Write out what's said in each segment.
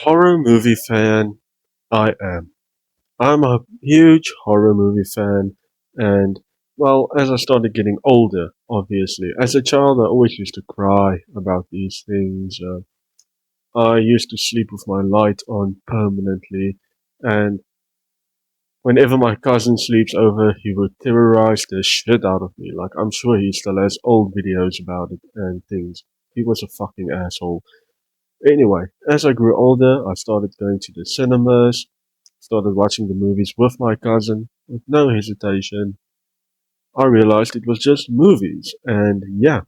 horror movie fan I am. I'm a huge horror movie fan, and well, as I started getting older, obviously, as a child, I always used to cry about these things. I used to sleep with my light on permanently, and whenever my cousin sleeps over, he would terrorize the shit out of me. Like, I'm sure he still has old videos about it and things. He was a fucking asshole. Anyway, as I grew older, I started going to the cinemas, started watching the movies with my cousin with no hesitation. I realized it was just movies, and yeah,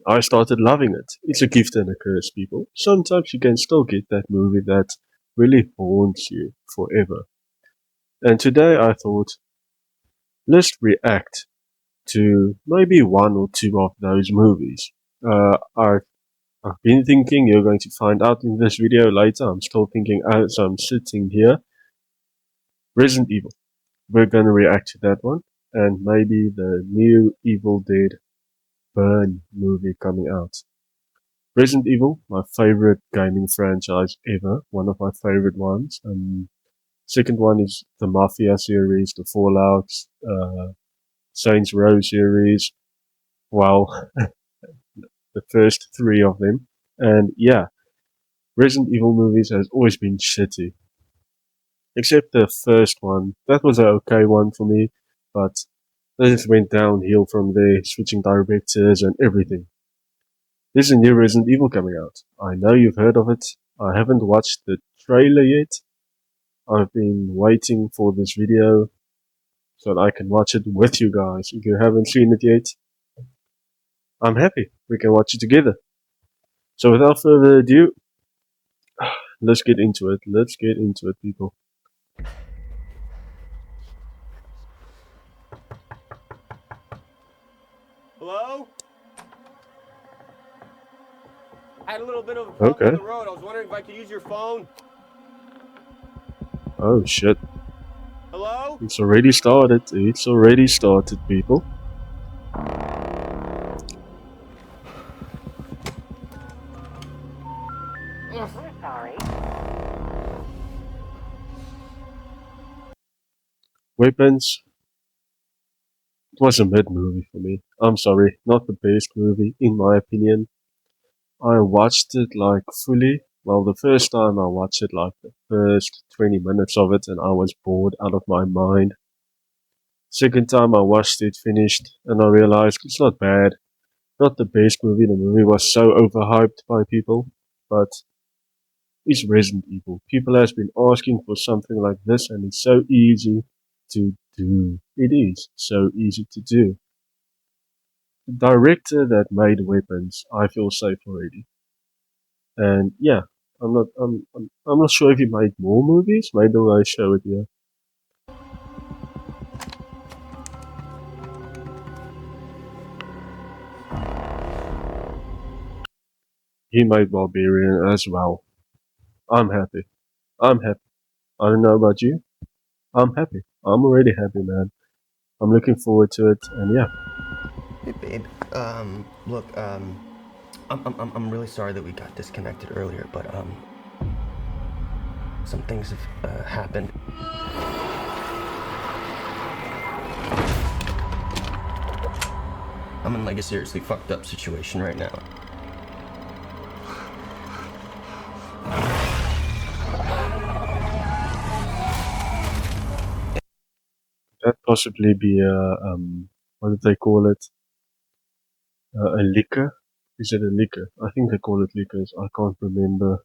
I started loving it. It's a gift and a curse, people. Sometimes you can still get that movie that really haunts you forever. And today I thought, let's react to maybe one or two of those movies. I've been thinking, you're going to find out in this video later. I'm still thinking as I'm sitting here. Resident Evil. We're gonna react to that one. And maybe the new Evil Dead Burn movie coming out. Resident Evil, my favorite gaming franchise ever. One of my favorite ones. Second one is the Mafia series, the Fallout, Saints Row series. Well, the first three of them. And yeah, Resident Evil movies has always been shitty. Except the first one. That was an okay one for me, but they just went downhill from there, switching directors and everything. There's a new Resident Evil coming out. I know you've heard of it. I haven't watched the trailer yet. I've been waiting for this video so that I can watch it with you guys. If you haven't seen it yet, I'm happy. We can watch it together. So without further ado, let's get into it. Let's get into it, people. Hello? I had a little bit of a problem on the road. I was wondering if I could use your phone. Oh shit. Hello? It's already started. It's already started, people. We're sorry. Weapons. It was a mid movie for me. I'm sorry, not the best movie, in my opinion. I watched it like fully. Well, the first time I watched it, like the first 20 minutes of it, and I was bored out of my mind. Second time I watched it, finished, and I realized it's not bad. Not the best movie. The movie was so overhyped by people, but it's Resident Evil. People has been asking for something like this, and it's so easy to do. It is so easy to do. The director that made Weapons, I feel safe already. And yeah, I'm not sure if he made more movies. Maybe I'll show it here. He made Barbarian as well. I'm happy. I'm happy. I don't know about you. I'm happy. I'm already happy, man. I'm looking forward to it, and yeah. Hey, babe. Look, I'm really sorry that we got disconnected earlier, but, some things have, happened. I'm in, like, a seriously fucked up situation right now. That possibly be what did they call it? A liquor? Is it a liquor? I think they call it liquors. I can't remember.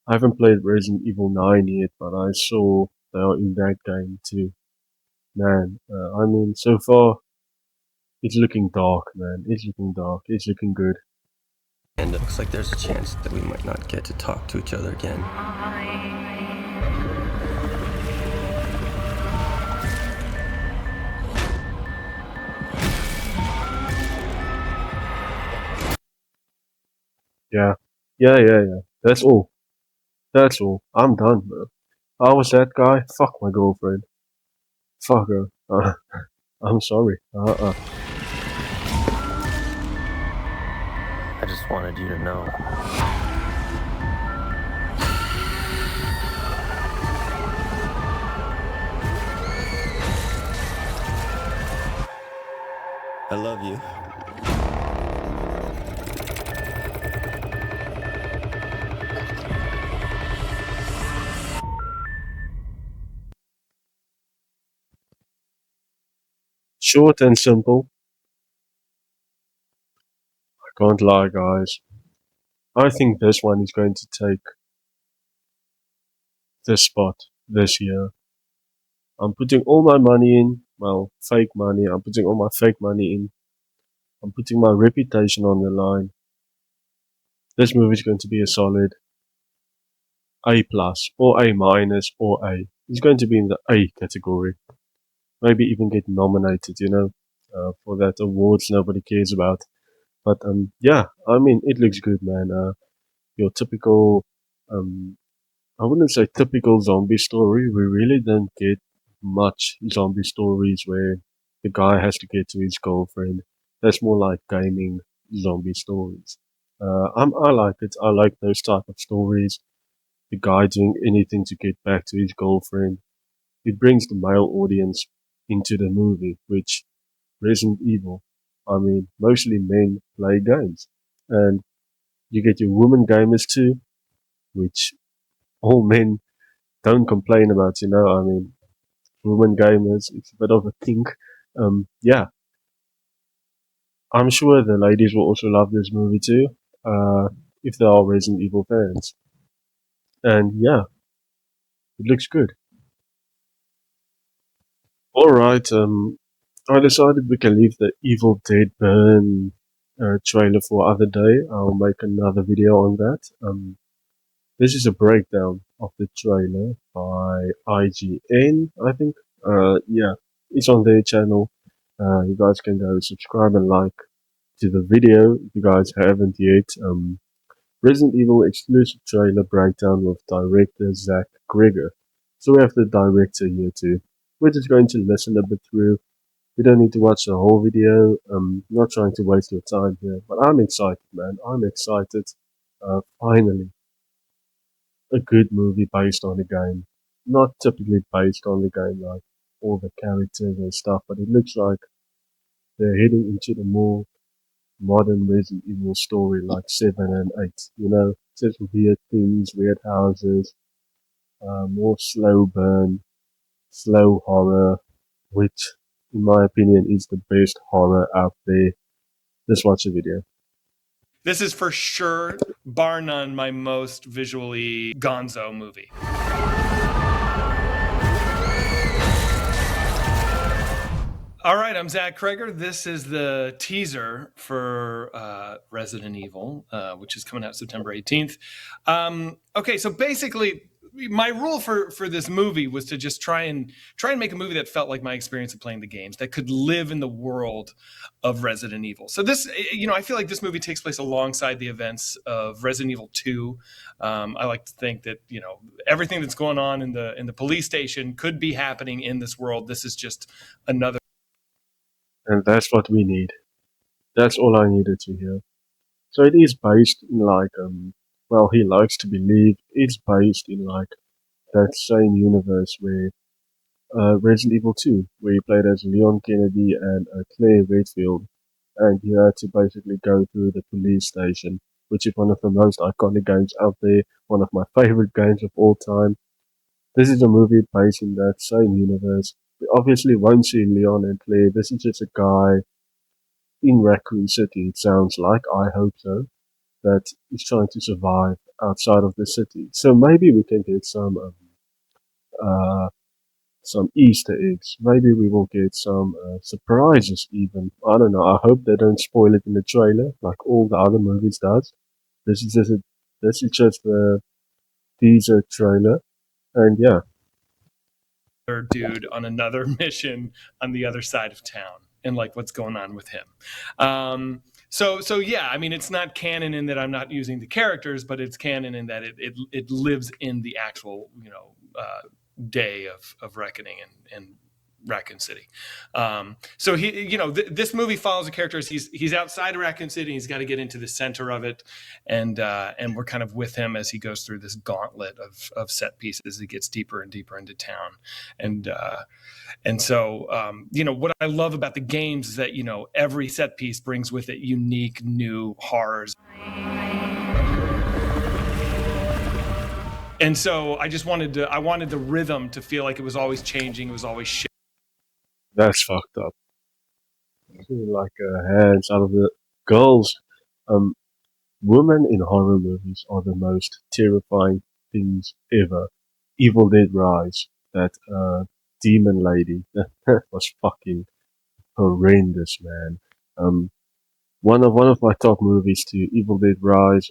I haven't played Resident Evil 9 yet, but I saw they are in that game too. Man, I mean, so far, it's looking dark, man. It's looking dark. It's looking good. And it looks like there's a chance that we might not get to talk to each other again. Yeah. Yeah. That's all. That's all. I'm done, bro. I was that guy. Fuck my girlfriend. Fuck her. I'm sorry. I just wanted you to know. I love you. Short and simple. I can't lie, guys. I think this one is going to take this spot this year. I'm putting all my money in. Well, fake money. I'm putting all my fake money in. I'm putting my reputation on the line. This movie is going to be a solid A plus or A minus or A. It's going to be in the A category. Maybe even get nominated, for that awards nobody cares about. But yeah, I mean, it looks good, man. Your typical, I wouldn't say typical zombie story. We really don't get much zombie stories where the guy has to get to his girlfriend. That's more like gaming zombie stories. I like it. I like those type of stories. The guy doing anything to get back to his girlfriend. It brings the male audience into the movie, which Resident Evil. I mean, mostly men play games. And you get your women gamers too, which all men don't complain about, I mean, women gamers, it's a bit of a thing. Yeah, I'm sure the ladies will also love this movie too, if they are Resident Evil fans. And yeah, it looks good. Alright, I decided we can leave the Evil Dead Burn trailer for other day. I'll make another video on that. This is a breakdown of the trailer by IGN, I think. Yeah, it's on their channel. You guys can go subscribe and like to the video if you guys haven't yet. Resident Evil exclusive trailer breakdown with director Zach Greger. So we have the director here too. We're just going to listen a bit through. We don't need to watch the whole video. Not trying to waste your time here, but I'm excited, man. I'm excited. Finally, a good movie based on the game. Not typically based on the game, like all the characters and stuff, but it looks like they're heading into the more modern Resident Evil story like 7 and 8. Just weird things, weird houses, more slow burn, slow horror, which, in my opinion, is the best horror out there. Just watch the video. This is for sure, bar none, my most visually gonzo movie. All right, I'm Zach Kreger. This is the teaser for Resident Evil, which is coming out September 18th. Okay, so basically, my rule for this movie was to just try and make a movie that felt like my experience of playing the games, that could live in the world of Resident Evil. So this, I feel like this movie takes place alongside the events of Resident Evil 2. I like to think that everything that's going on in the police station could be happening in this world. This is just another. And that's what we need. That's all I needed to hear. So it is based in well, he likes to believe it's based in that same universe where Resident Evil 2, where you played as Leon Kennedy and Claire Redfield, and you had to basically go through the police station, which is one of the most iconic games out there, one of my favorite games of all time. This is a movie based in that same universe. We obviously won't see Leon and Claire. This is just a guy in Raccoon City, it sounds like, I hope so, that is trying to survive outside of the city. So maybe we can get some Easter eggs. Maybe we will get some surprises even. I don't know. I hope they don't spoil it in the trailer like all the other movies does. This is just a teaser trailer, and yeah. Dude on another mission on the other side of town, and what's going on with him. So yeah, I mean, it's not canon in that I'm not using the characters, but it's canon in that it lives in the actual day of reckoning and Raccoon City. So this movie follows the character as he's outside of Raccoon City. He's got to get into the center of it, and we're kind of with him as he goes through this gauntlet of set pieces. He gets deeper and deeper into town, and so what I love about the games is that every set piece brings with it unique new horrors. And so I wanted the rhythm to feel like it was always changing. It was always shit. That's fucked up. Like hands out of the girls. Women in horror movies are the most terrifying things ever. Evil Dead Rise, that demon lady, that was fucking horrendous, man. One of my top movies too, Evil Dead Rise.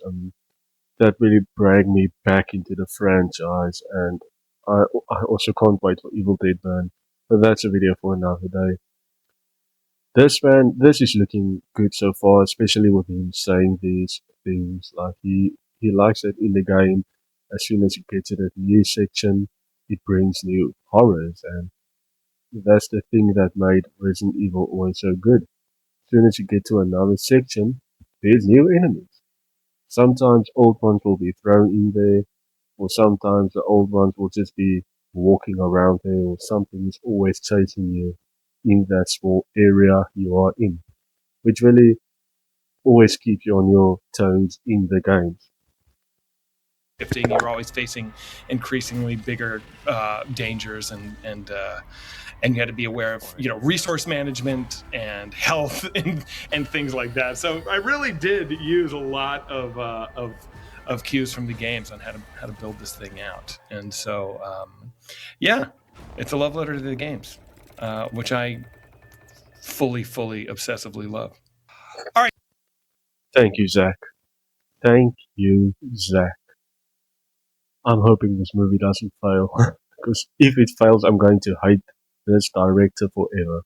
That really dragged me back into the franchise, and I also can't wait for Evil Dead Burn. But that's a video for another day. This is looking good so far, especially with him saying these things. Like he likes it in the game. As soon as you get to that new section, it brings new horrors, and that's the thing that made Resident Evil always so good. As soon as you get to another section, there's new enemies. Sometimes old ones will be thrown in there, or sometimes the old ones will just be walking around there, or something is always chasing you in that small area you are in, which really always keeps you on your toes in the games. You're always facing increasingly bigger dangers, and you had to be aware of resource management and health and things like that. So I really did use a lot of cues from the games on how to build this thing out. And so it's a love letter to the games, which I fully obsessively love. All right. Thank you, Zach. Thank you, Zach. I'm hoping this movie doesn't fail, because if it fails, I'm going to hate this director forever.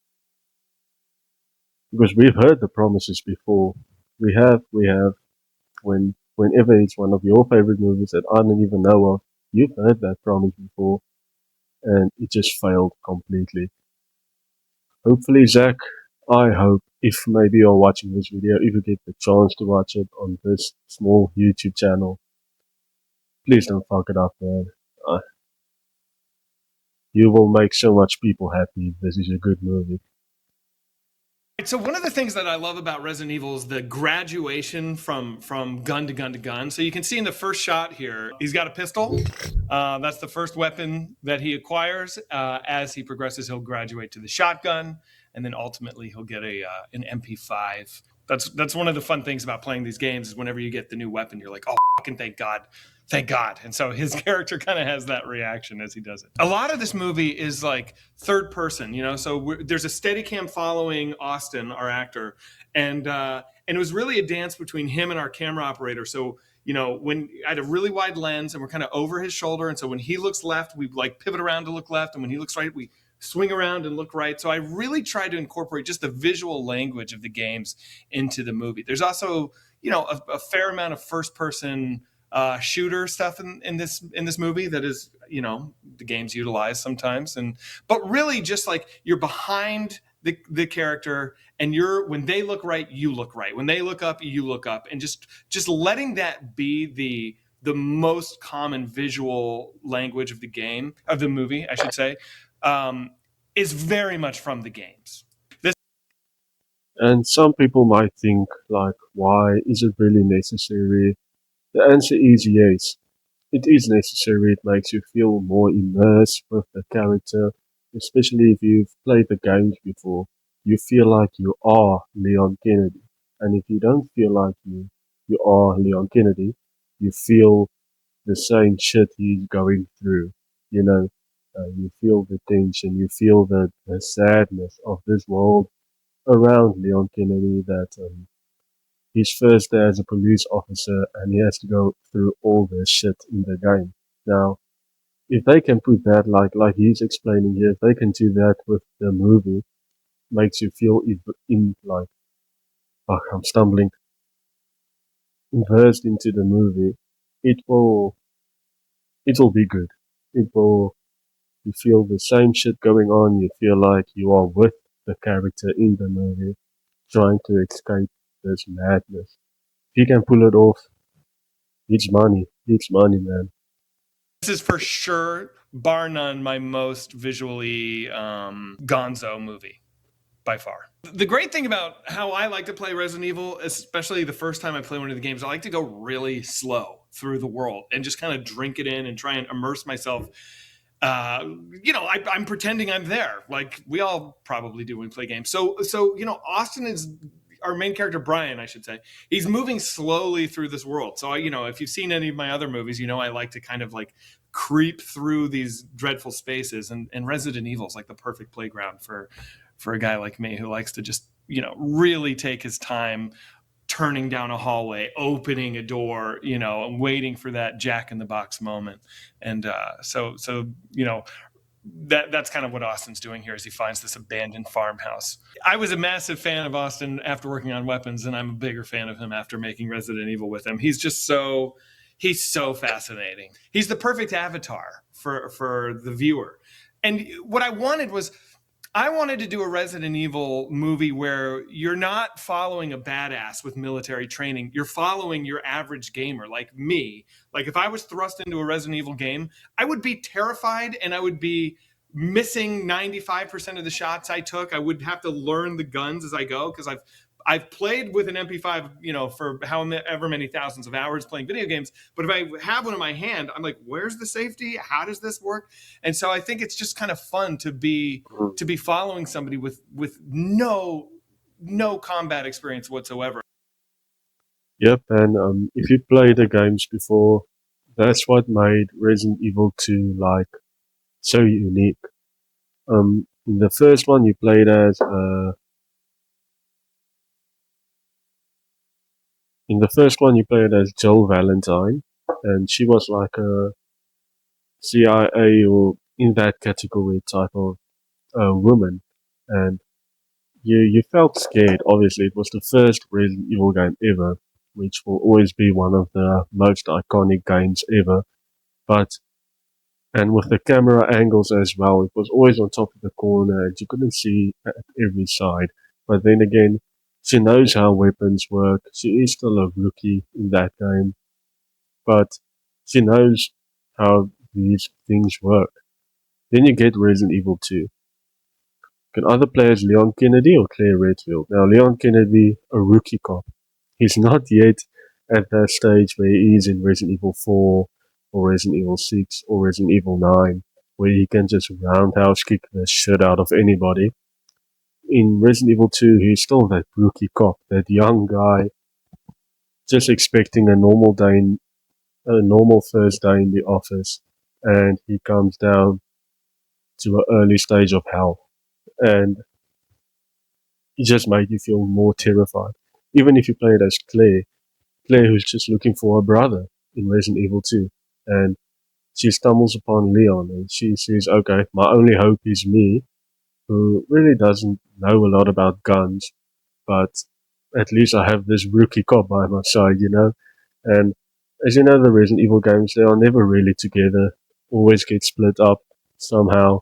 Because we've heard the promises before. We have. Whenever it's one of your favorite movies that I don't even know of, you've heard that promise before, and it just failed completely. Hopefully, Zach, I hope, if maybe you're watching this video, if you get the chance to watch it on this small YouTube channel, please don't fuck it up, man. You will make so much people happy if this is a good movie. So one of the things that I love about Resident Evil is the graduation from gun to gun to gun. So you can see in the first shot here, he's got a pistol. That's the first weapon that he acquires. As he progresses, he'll graduate to the shotgun, and then ultimately he'll get an MP5. That's one of the fun things about playing these games is whenever you get the new weapon, you're like, oh, fucking thank God. Thank God. And so his character kind of has that reaction as he does it. A lot of this movie is like third person, so there's a steady cam following Austin, our actor. And it was really a dance between him and our camera operator. So, when I had a really wide lens and we're kind of over his shoulder. And so when he looks left, we like pivot around to look left. And when he looks right, we swing around and look right. So I really tried to incorporate just the visual language of the games into the movie. There's also, a fair amount of first person shooter stuff in this movie that is the games utilize sometimes, but really just like you're behind the character, and when they look right, you look right. When they look up, you look up, and just letting that be the most common visual language of the movie, I should say, is very much from the games. And some people might think, like, why is it really necessary? The answer is yes. It is necessary. It makes you feel more immersed with the character, especially if you've played the games before. You feel like you are Leon Kennedy. And if you don't feel like you are Leon Kennedy, you feel the same shit he's going through. You feel the tension, you feel the sadness of this world around Leon Kennedy, that his first day as a police officer, and he has to go through all this shit in the game. Now, if they can put that, like he's explaining here, if they can do that with the movie, makes you feel I'm stumbling, immersed into the movie, it will be good. It will You feel the same shit going on. You feel like you are with the character in the movie, trying to escape this madness. If he can pull it off, it's money. It's money, man. This is for sure, bar none, my most visually gonzo movie by far. The great thing about how I like to play Resident Evil, especially the first time I play one of the games, I like to go really slow through the world and just kind of drink it in and try and immerse myself. I'm pretending I'm there, like we all probably do when we play games. So Austin is our main character, Brian, I should say. He's moving slowly through this world. So if you've seen any of my other movies, I like to kind of like creep through these dreadful spaces, and Resident Evil is like the perfect playground for a guy like me who likes to just really take his time turning down a hallway, opening a door, and waiting for that Jack in the Box moment. And so that's kind of what Austin's doing here, as he finds this abandoned farmhouse. I was a massive fan of Austin after working on Weapons, and I'm a bigger fan of him after making Resident Evil with him. He's so fascinating. He's the perfect avatar for the viewer. And what I wanted to do a Resident Evil movie where you're not following a badass with military training. You're following your average gamer like me. Like if I was thrust into a Resident Evil game, I would be terrified and I would be missing 95% of the shots I took. I would have to learn the guns as I go because I've played with an MP5, for however many thousands of hours playing video games. But if I have one in my hand, I'm like, where's the safety? How does this work? And so I think it's just kind of fun to be following somebody with no combat experience whatsoever. Yep, and if you play the games before, that's what made Resident Evil 2 like so unique. In the first one, you played as Jill Valentine, and she was like a CIA or in that category type of woman, and you felt scared. Obviously, it was the first Resident Evil game ever, which will always be one of the most iconic games ever. And with the camera angles as well, it was always on top of the corner, and you couldn't see at every side. But then again, she knows how weapons work. She is still a rookie in that game, but she knows how these things work. Then you get Resident Evil 2. You can either play as Leon Kennedy or Claire Redfield. Now, Leon Kennedy, a rookie cop. He's not yet at that stage where he is in Resident Evil 4 or Resident Evil 6 or Resident Evil 9, where he can just roundhouse kick the shit out of anybody. In Resident Evil 2, he's still that rookie cop, that young guy, just expecting a normal first day in the office, and he comes down to an early stage of hell, and he just made you feel more terrified. Even if you play it as Claire who's just looking for her brother in Resident Evil 2, and she stumbles upon Leon, and she says, okay, my only hope is me, who really doesn't know a lot about guns, but at least I have this rookie cop by my side, And as you know, the Resident Evil games, they are never really together, always get split up somehow.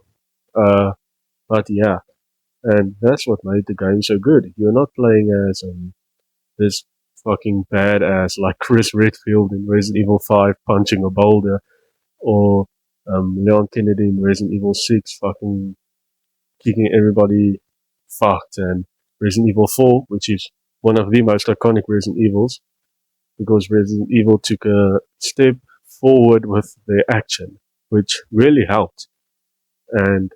But yeah, and that's what made the game so good. You're not playing as this fucking badass like Chris Redfield in Resident Evil 5 punching a boulder, or Leon Kennedy in Resident Evil 6 fucking kicking everybody fucked, and Resident Evil 4, which is one of the most iconic Resident Evils, because Resident Evil took a step forward with their action, which really helped and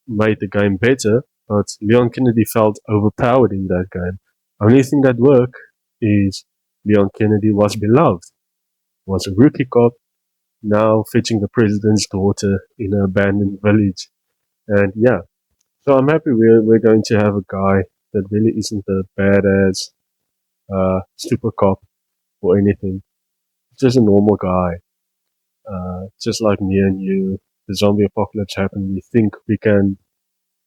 made the game better, but Leon Kennedy felt overpowered in that game. Only thing that worked is Leon Kennedy was beloved, was a rookie cop, now fetching the president's daughter in an abandoned village. And yeah, so I'm happy we're going to have a guy that really isn't a badass super cop or anything. Just a normal guy. Just like me and you. The zombie apocalypse happened.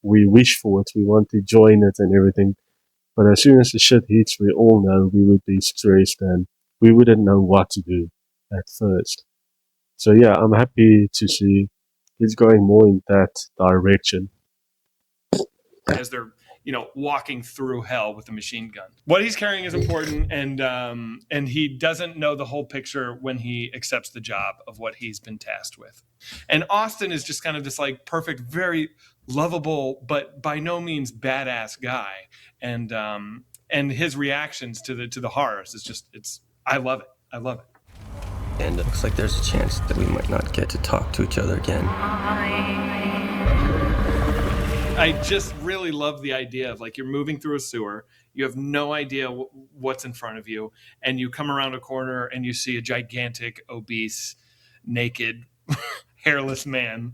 We wish for it. We want to join it and everything. But as soon as the shit hits, we all know we would be stressed and we wouldn't know what to do at first. So yeah, I'm happy to see he's going more in that direction. As they're walking through hell with a machine gun. What he's carrying is important, and he doesn't know the whole picture when he accepts the job of what he's been tasked with. And Austin is just kind of this like perfect, very lovable, but by no means badass guy. And his reactions to the horrors is just I love it. I love it. And it looks like there's a chance that we might not get to talk to each other again. I just really love the idea of like you're moving through a sewer, you have no idea what's in front of you, and you come around a corner and you see a gigantic, obese, naked, hairless man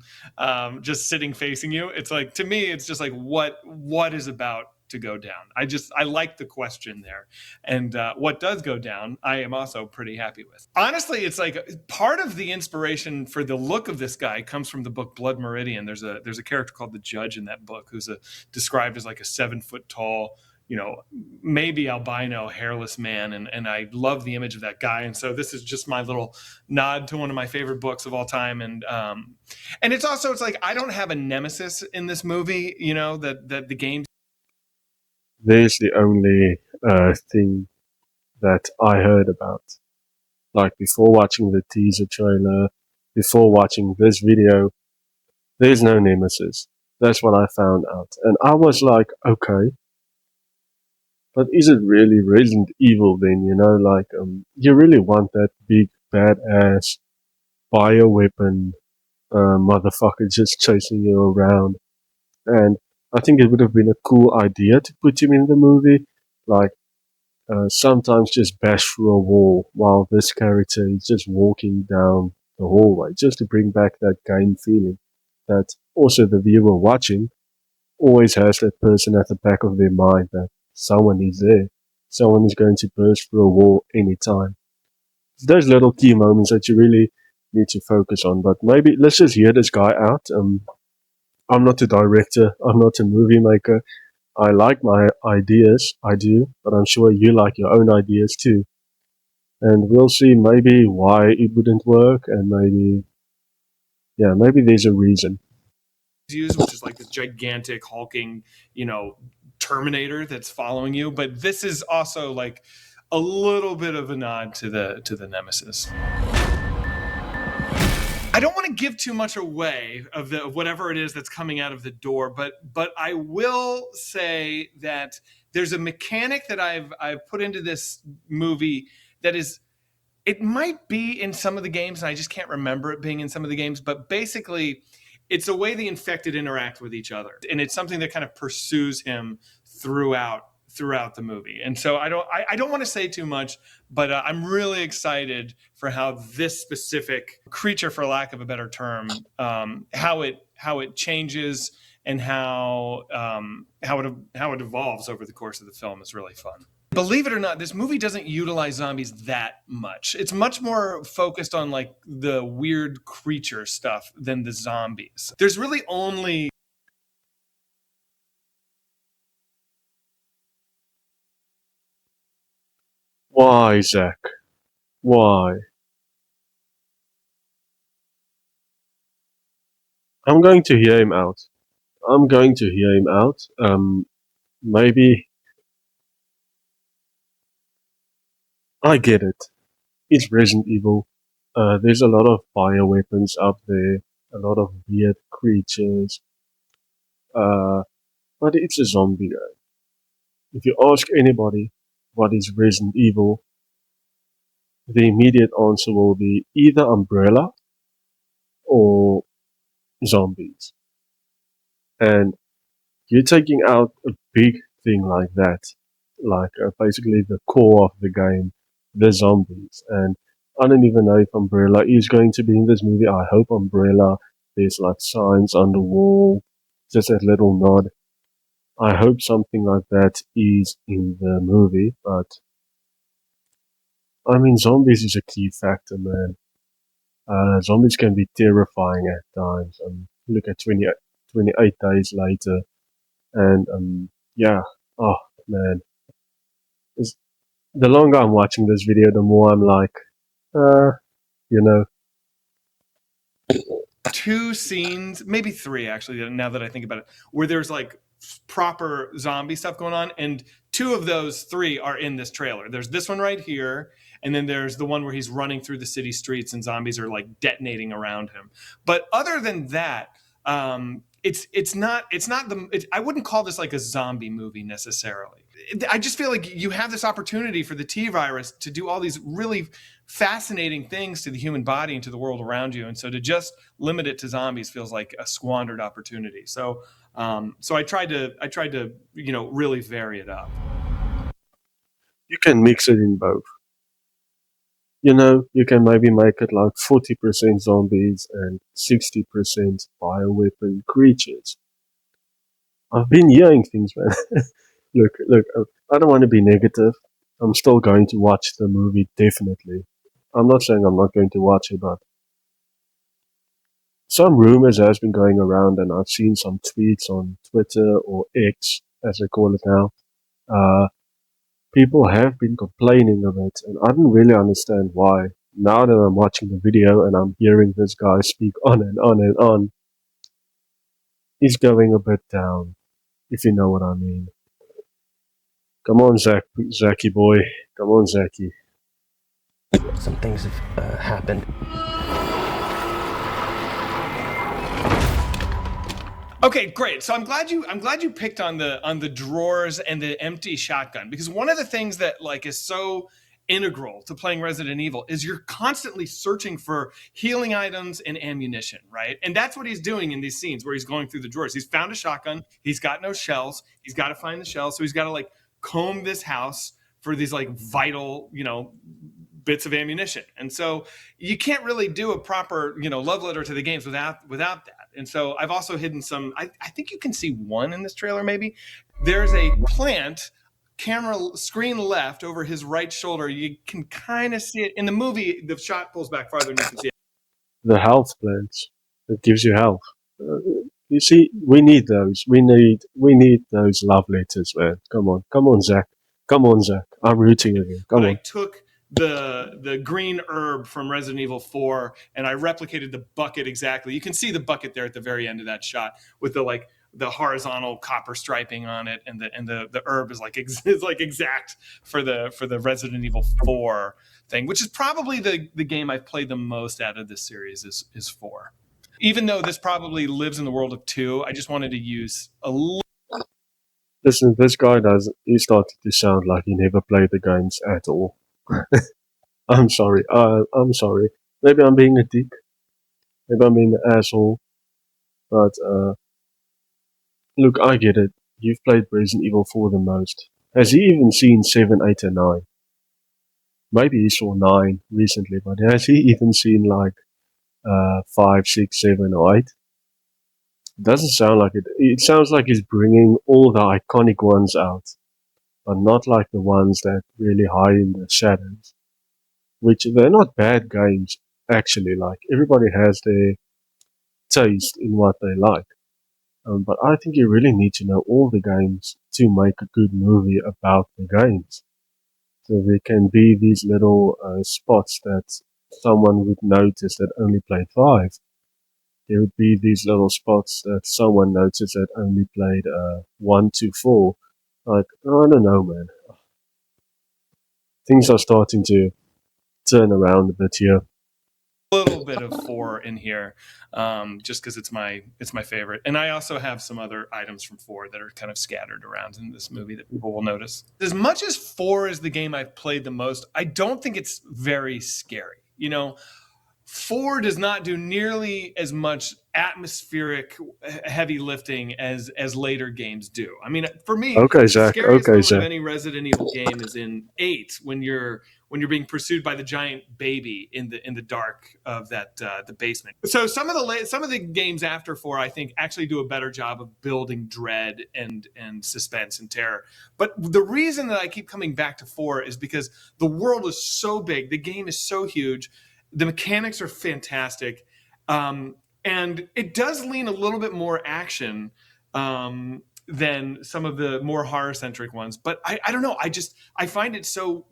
just sitting facing you. It's like, to me, it's just like what is about to go down. I like the question there, and what does go down, I am also pretty happy with. Honestly, it's like part of the inspiration for the look of this guy comes from the book Blood Meridian. There's a character called the Judge in that book who's described as like a 7 foot tall, maybe albino, hairless man, and I love the image of that guy. And so this is just my little nod to one of my favorite books of all time. And it's like I don't have a nemesis in this movie. That the game. There's the only thing that I heard about. Like before watching the teaser trailer, before watching this video, there's no nemesis. That's what I found out. And I was like, okay. But is it really Resident Evil then, like, you really want that big, badass bioweapon motherfucker just chasing you around. And I think it would have been a cool idea to put him in the movie, like, sometimes just bash through a wall while this character is just walking down the hallway, just to bring back that game feeling that also the viewer watching always has that person at the back of their mind that someone is there. Someone is going to burst through a wall anytime. It's those little key moments that you really need to focus on. But maybe let's just hear this guy out. I'm not a director. I'm not a movie maker. I like my ideas. I do. But I'm sure you like your own ideas too. And we'll see maybe why it wouldn't work. And maybe there's a reason. Which is like this gigantic hulking, Terminator that's following you, but this is also like a little bit of a nod to the nemesis. I don't want to give too much away of whatever it is that's coming out of the door, but I will say that there's a mechanic that I've put into this movie that is, it might be in some of the games, and I just can't remember it being in some of the games, but basically it's the way the infected interact with each other, and it's something that kind of pursues him throughout the movie. And so I don't want to say too much, but I'm really excited for how this specific creature, for lack of a better term, how it changes and how it evolves over the course of the film is really fun. Believe it or not, this movie doesn't utilize zombies that much. It's much more focused on like the weird creature stuff than the zombies. There's really only... Why, Zach? Why? I'm going to hear him out. Maybe... I get it. It's Resident Evil. There's a lot of bioweapons out there, a lot of weird creatures. But it's a zombie game. If you ask anybody what is Resident Evil, the immediate answer will be either Umbrella or zombies. And you're taking out a big thing like that, like basically the core of the game, the zombies. And I don't even know if Umbrella is going to be in this movie. I hope Umbrella, there's like signs on the wall, just that little nod. I hope something like that is in the movie, but I mean, zombies is a key factor, man. Zombies can be terrifying at times. Look at 28 days later, and yeah, oh man. The longer I'm watching this video, the more I'm like, you know, 2 scenes, maybe 3 actually, now that I think about it, where there's like proper zombie stuff going on, and 2 of those 3 are in this trailer. There's this one right here, and then there's the one where he's running through the city streets and zombies are like detonating around him. But other than that, it's not I wouldn't call this like a zombie movie necessarily. I just feel like you have this opportunity for the T virus to do all these really fascinating things to the human body and to the world around you, and so to just limit it to zombies feels like a squandered opportunity. So I tried to really vary it up. You can mix it in both. You can maybe make it like 40% zombies and 60% bioweapon creatures. I've been hearing things, man. Look, I don't want to be negative. I'm still going to watch the movie, definitely. I'm not saying I'm not going to watch it, but some rumors has been going around, and I've seen some tweets on Twitter or X, as they call it now. People have been complaining of it, and I didn't really understand why. Now that I'm watching the video and I'm hearing this guy speak on and on and on, he's going a bit down, if you know what I mean. Come on, Zachy boy. Come on, Zachy. Some things have happened. Okay, great. So I'm glad you picked on the drawers and the empty shotgun, because one of the things that like is so integral to playing Resident Evil is you're constantly searching for healing items and ammunition, right? And that's what he's doing in these scenes where he's going through the drawers. He's found a shotgun, he's got no shells, he's got to find the shells, so he's got to like comb this house for these like vital, bits of ammunition. And so you can't really do a proper, love letter to the games without that. And so I've also hidden some, I think you can see one in this trailer maybe. There's a plant, camera screen left over his right shoulder. You can kind of see it. In the movie, the shot pulls back farther and you can see it. The health plants. It gives you health. You see, we need those. We need those love letters, man. Come on, Zach. I'm rooting for you. Come on. I took the green herb from Resident Evil 4 and I replicated the bucket exactly. You can see the bucket there at the very end of that shot with the horizontal copper striping on it, and the herb is like exact for the Resident Evil 4 thing, which is probably the game I've played the most out of this series is 4. Even though this probably lives in the world of 2, I just wanted to use a little. Listen, this guy he started to sound like he never played the games at all. I'm sorry. Maybe I'm being a dick. Maybe I'm being an asshole. But, look, I get it. You've played Resident Evil 4 the most. Has he even seen 7, 8, and 9? Maybe he saw 9 recently, but has he even seen 5, 6, 7, or 8? It doesn't sound like it. It sounds like he's bringing all the iconic ones out, but not like the ones that really hide in the shadows. Which, they're not bad games, actually. Like, everybody has their taste in what they like. But I think you really need to know all the games to make a good movie about the games. So there can be these little spots that someone would notice that only played 5. There would be these little spots that someone noticed that only played 1 to 4. Like, I don't know, man. Things are starting to turn around a bit here. A little bit of 4 in here, just because it's my favorite. And I also have some other items from 4 that are kind of scattered around in this movie that people will notice. As much as 4 is the game I've played the most, I don't think it's very scary. 4 does not do nearly as much atmospheric heavy lifting as later games do. I mean, for me, okay, Zach. the scariest moment of any Resident Evil game is in 8 when you're being pursued by the giant baby in the dark of that the basement. So some of the games after 4, I think, actually do a better job of building dread and suspense and terror. But the reason that I keep coming back to 4 is because the world is so big, the game is so huge. The mechanics are fantastic, and it does lean a little bit more action than some of the more horror-centric ones. But I don't know. I find it so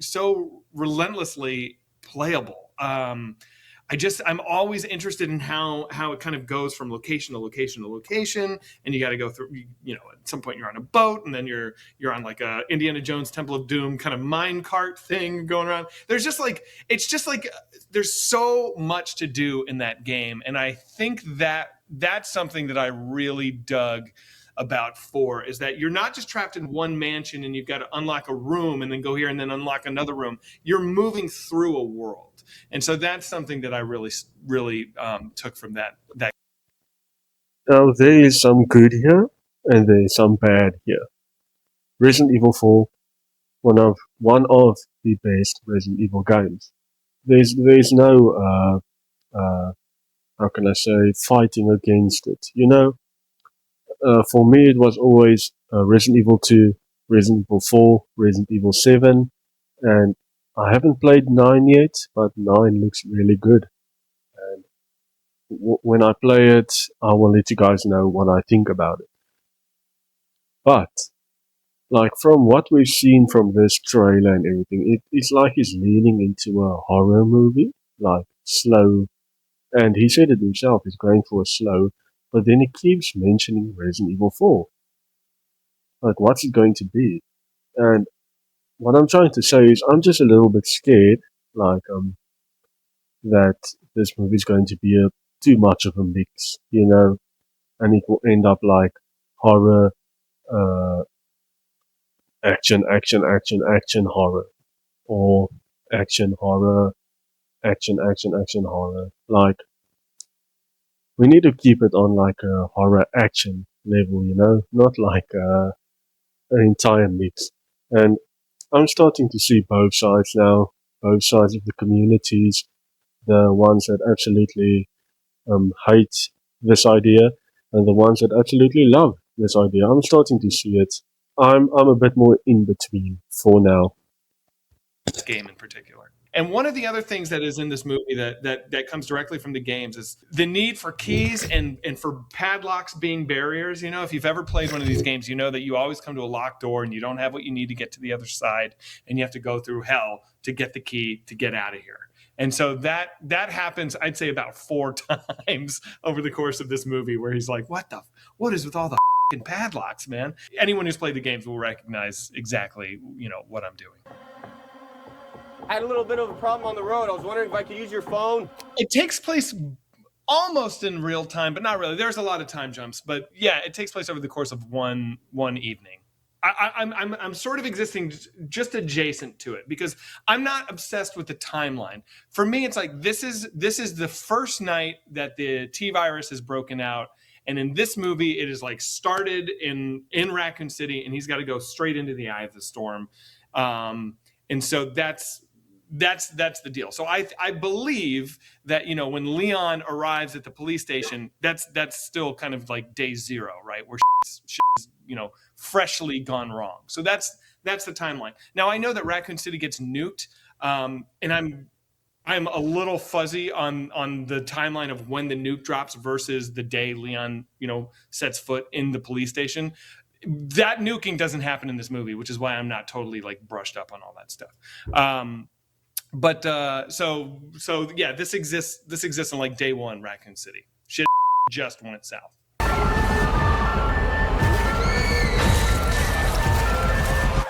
relentlessly playable. I I'm always interested in how it kind of goes from location to location to location, and you got to go through. At some point you're on a boat, and then you're on like a Indiana Jones Temple of Doom kind of mine cart thing going around. There's just like there's so much to do in that game, and I think that's something that I really dug about 4 is that you're not just trapped in one mansion and you've got to unlock a room and then go here and then unlock another room. You're moving through a world. And so that's something that I really took from that. Now, there is some good here, and there is some bad here. Resident Evil 4, one of the best Resident Evil games. There's no, how can I say, fighting against it. For me, it was always Resident Evil 2, Resident Evil 4, Resident Evil 7, and I haven't played 9 yet, but 9 looks really good. And when I play it, I will let you guys know what I think about it. But, like, from what we've seen from this trailer and everything, it's like he's leaning into a horror movie, like slow. And he said it himself, he's going for a slow, but then he keeps mentioning Resident Evil 4. Like, what's it going to be? And what I'm trying to say is, I'm just a little bit scared, like, that this movie's going to be too much of a mix, and it will end up like horror, action horror, or action horror, action horror. Like, we need to keep it on like a horror action level, not like an entire mix. And I'm starting to see both sides now, both sides of the communities, the ones that absolutely hate this idea, and the ones that absolutely love this idea. I'm starting to see it. I'm a bit more in between for now. This game in particular. And one of the other things that is in this movie that comes directly from the games is the need for keys and for padlocks being barriers. If you've ever played one of these games, you know that you always come to a locked door and you don't have what you need to get to the other side, and you have to go through hell to get the key to get out of here. And so that happens, I'd say, about 4 times over the course of this movie, where he's like, what is with all the fucking padlocks, man? Anyone who's played the games will recognize exactly, what I'm doing. I had a little bit of a problem on the road. I was wondering if I could use your phone. It takes place almost in real time, but not really. There's a lot of time jumps, but yeah, it takes place over the course of one evening. I'm sort of existing just adjacent to it because I'm not obsessed with the timeline. For me, it's like this is the first night that the T virus has broken out, and in this movie, it is like started in Raccoon City, and he's got to go straight into the eye of the storm, and so that's the deal. So I believe that when Leon arrives at the police station, that's still kind of like day 0, right, where shit's freshly gone wrong. So that's the timeline. Now I know that Raccoon City gets nuked, and I'm a little fuzzy on the timeline of when the nuke drops versus the day Leon sets foot in the police station. That nuking doesn't happen in this movie, which is why I'm not totally like brushed up on all that stuff. But so yeah, this exists in like day 1 Raccoon City. Shit just went south.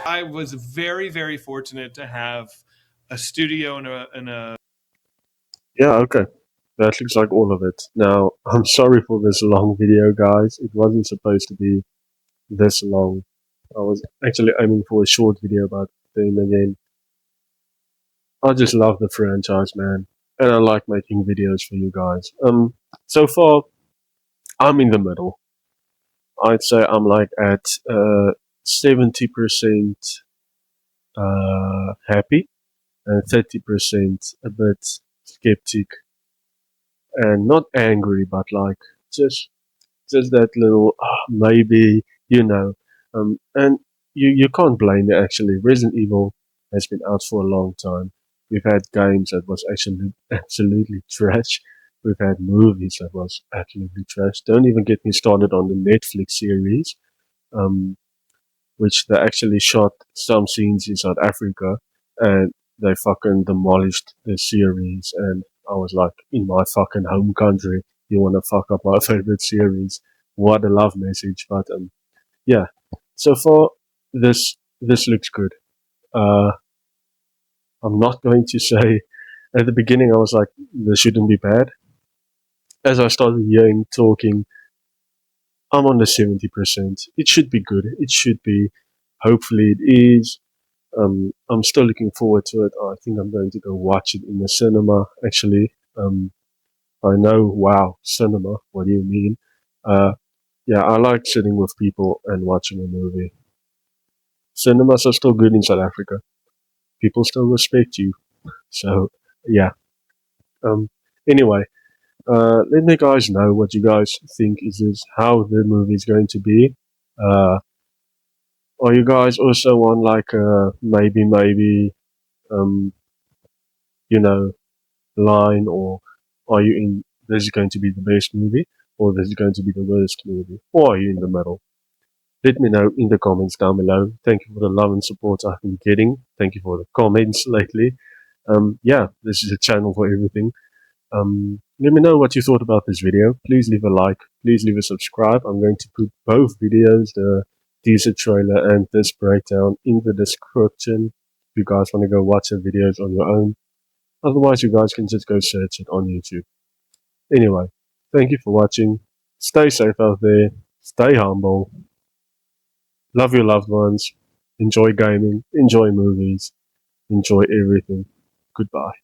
I was very, very fortunate to have a studio and a Yeah, okay. That looks like all of it. Now, I'm sorry for this long video, guys. It wasn't supposed to be this long. I was actually aiming for a short video about the game again. I just love the franchise, man. And I like making videos for you guys. So far, I'm in the middle. I'd say I'm like at 70% happy and 30% a bit skeptic and not angry, but like just that little maybe, and you can't blame it. Actually, Resident Evil has been out for a long time. We've had games that was actually absolutely trash. We've had movies that was absolutely trash. Don't even get me started on the Netflix series, which they actually shot some scenes in South Africa, and they fucking demolished the series. And I was like, in my fucking home country, you want to fuck up my favorite series. What a love message. But yeah, so far this looks good. I'm not going to say at the beginning I was like, this shouldn't be bad. As I started hearing talking, I'm on the 70%. It should be good. It should be. Hopefully it is. I'm still looking forward to it. I think I'm going to go watch it in the cinema, actually. I know, wow, cinema, what do you mean? Yeah, I like sitting with people and watching a movie. Cinemas are still good in South Africa. People still respect you. So, yeah. Um, anyway, let me guys know what you guys think how the movie is going to be. Are you guys also on like maybe, um, you know, line, or are you in this is going to be the best movie or this is going to be the worst movie, or are you in the middle? Let me know in the comments down below. Thank you for the love and support I've been getting. Thank you for the comments lately. Yeah, this is a channel for everything. Let me know what you thought about this video. Please leave a like. Please leave a subscribe. I'm going to put both videos, the teaser trailer and this breakdown, in the description if you guys want to go watch the videos on your own. Otherwise, you guys can just go search it on YouTube. Anyway, thank you for watching. Stay safe out there. Stay humble. Love your loved ones. Enjoy gaming. Enjoy movies. Enjoy everything. Goodbye.